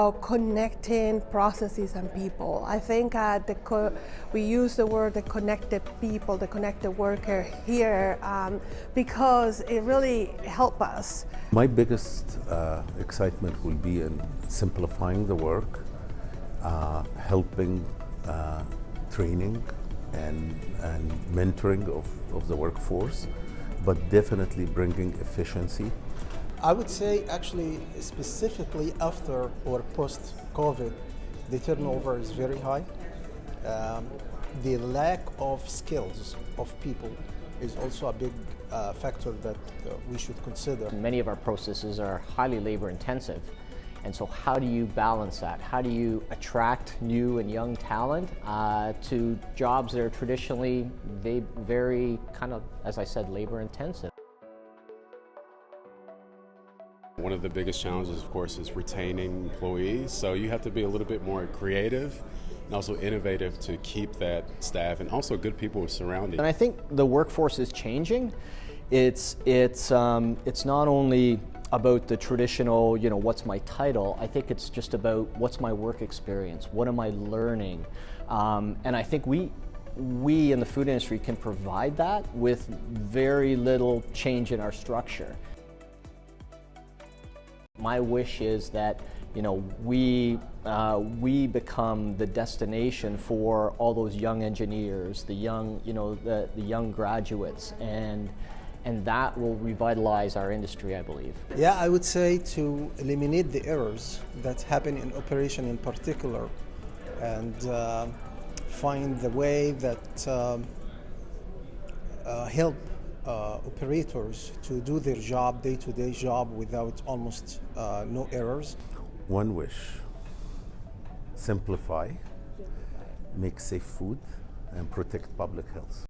about connecting processes and people. I think we use the word the connected people, the connected worker here because it really helps us. My biggest excitement will be in simplifying the work, helping training and mentoring of the workforce, but definitely bringing efficiency. I would say actually specifically after or post-COVID, the turnover is very high. The lack of skills of people is also a big factor that we should consider. Many of our processes are highly labor intensive. And so how do you balance that? How do you attract new and young talent to jobs that are traditionally very kind of, as I said, labor intensive? One of the biggest challenges, of course, is retaining employees. So you have to be a little bit more creative and also innovative to keep that staff and also good people surrounding. And I think the workforce is changing. It's not only about the traditional, what's my title. I think it's just about what's my work experience, what am I learning, and I think we in the food industry can provide that with very little change in our structure. My wish is that we become the destination for all those young engineers, the young the young graduates, and that will revitalize our industry, I believe. Yeah, I would say to eliminate the errors that happen in operation in particular, and find the way that help operators to do their job, day-to-day job, without almost no errors. One wish: simplify, make safe food, and protect public health.